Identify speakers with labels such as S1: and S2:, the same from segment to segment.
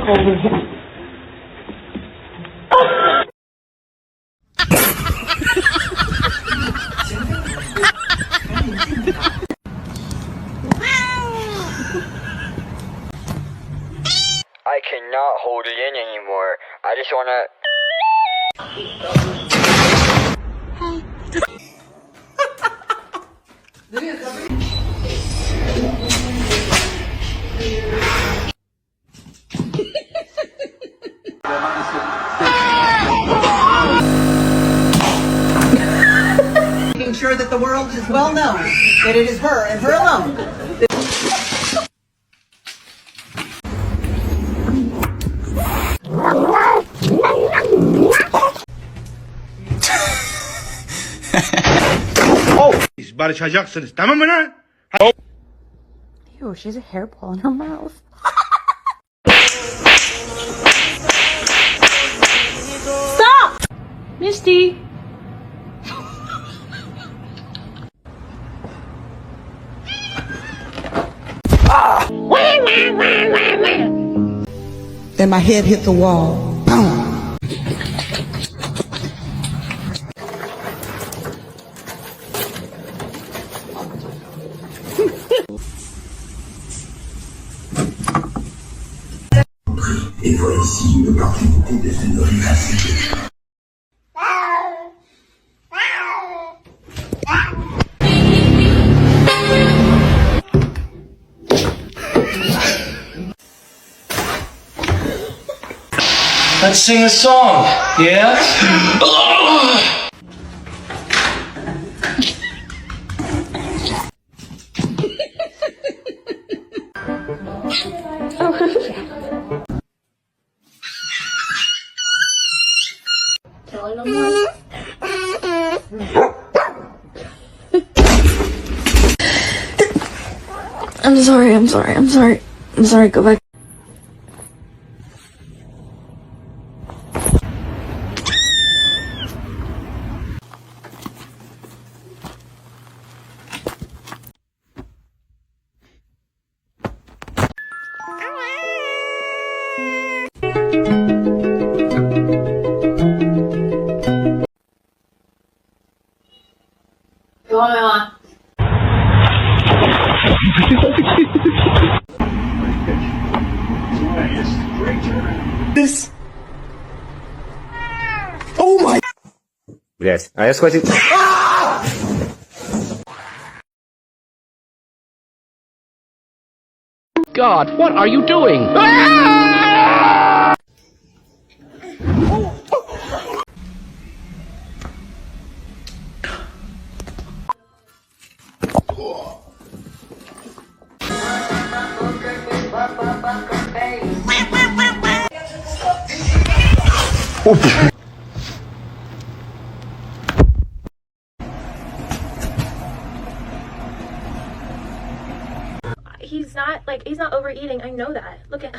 S1: over here.
S2: I cannot hold it in anymore. I just wanna...
S3: Making sure that the world is well known that it is her and her alone.
S4: Barışacaksınız, tamam mı lan?
S1: Ew, she has a hair ball in her mouth. Stop! Misty!
S3: Then my head hit the wall. Boom!
S5: Et voici une opportunité de se nourrir ainsi.
S6: Let's sing a song, yeah?
S1: Telling them what? I'm sorry, go back. Go on, Mama.
S6: This. Oh my. Блять, а я схватил.
S7: God, what are you doing?
S8: He's not overeating. I know that. Look at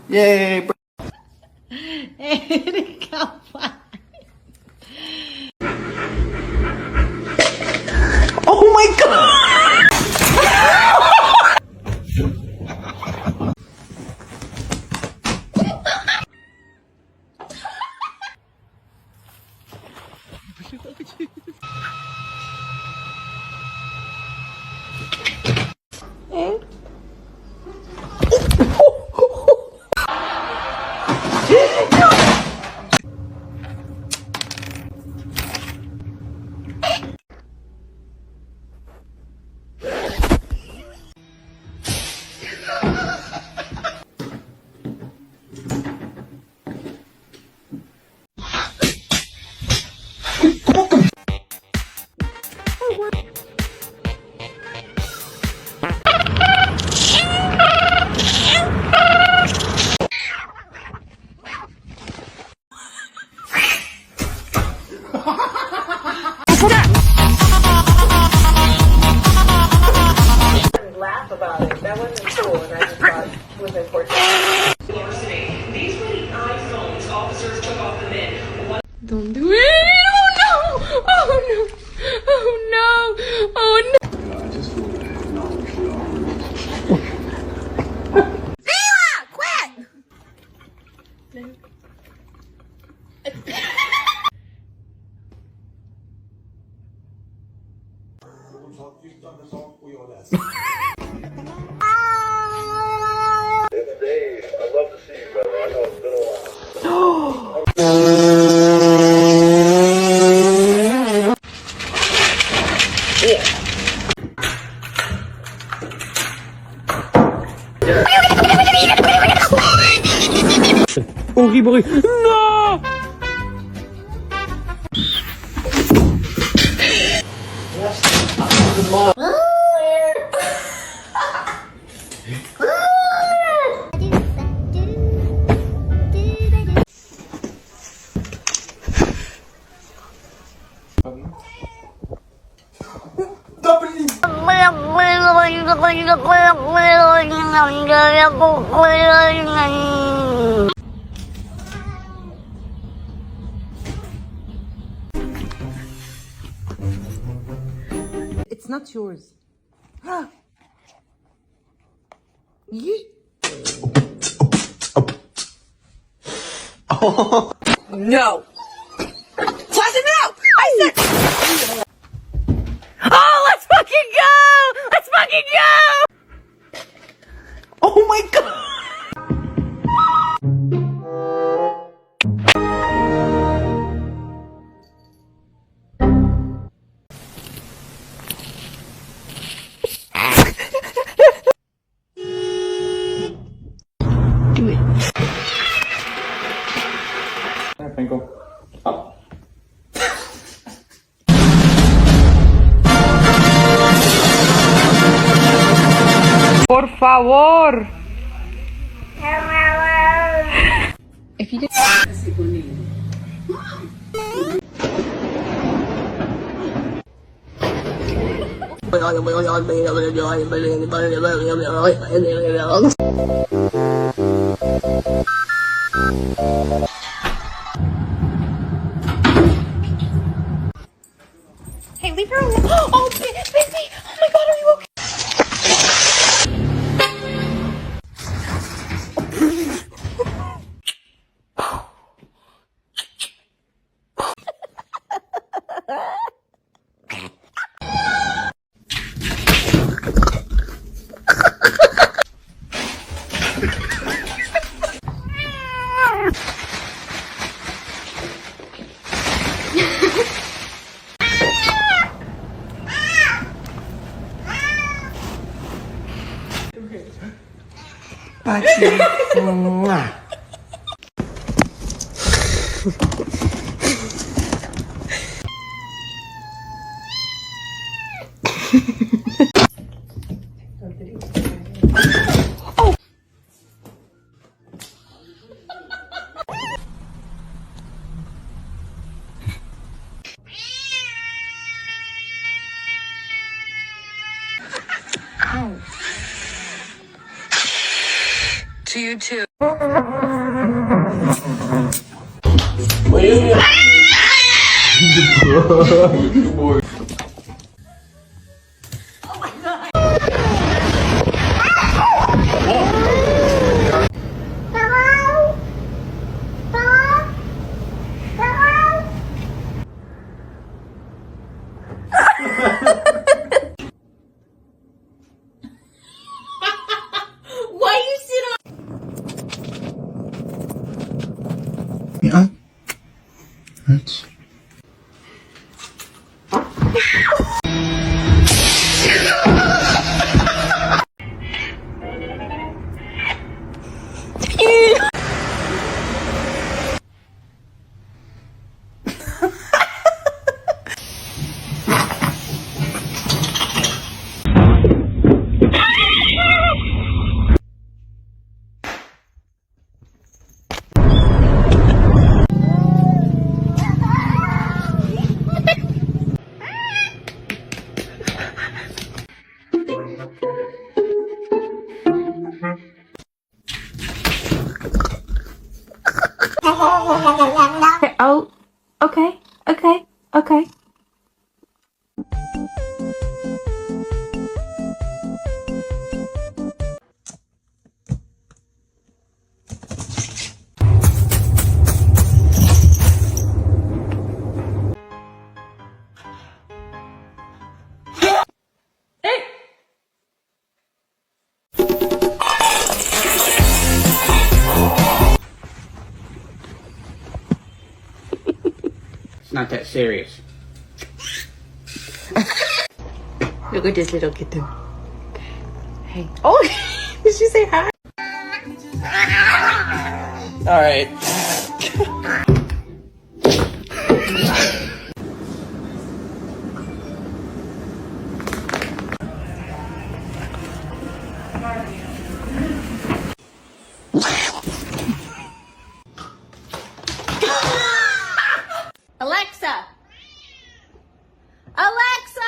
S3: Yay! Oh my god!
S7: Boogie, boogie. No!
S3: It's not yours. No. Tasha, no! I said.
S1: Oh, let's fucking go! Let's fucking go!
S3: Oh my god!
S1: Do it.
S7: Por favor.
S1: If you did. Hey, leave her alone. Oh, baby. Oh my god, are you okay?
S3: To you too.
S8: Why you sit on?
S4: Yeah. Hurts.
S1: Oh, okay, okay, okay.
S9: It's not that serious.
S1: Look at this little kitten. Hey. Oh, did she say hi?
S3: Alright.
S8: Alexa! Alexa!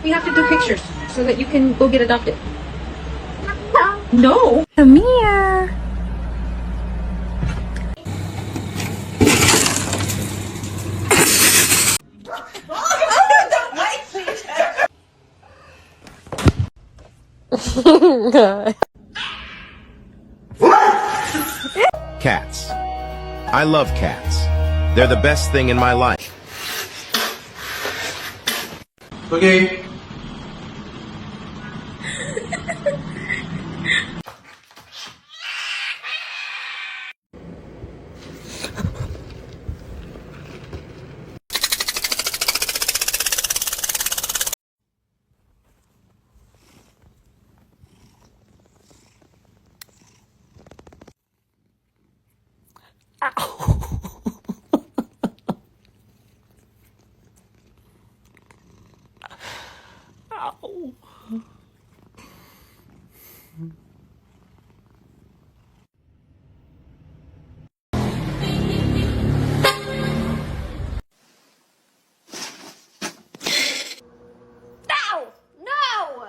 S8: We have to do pictures so that you can go get adopted. No!
S1: Come here.
S10: Cats. I love cats. They're the best thing in my life.
S4: Okay.
S8: No!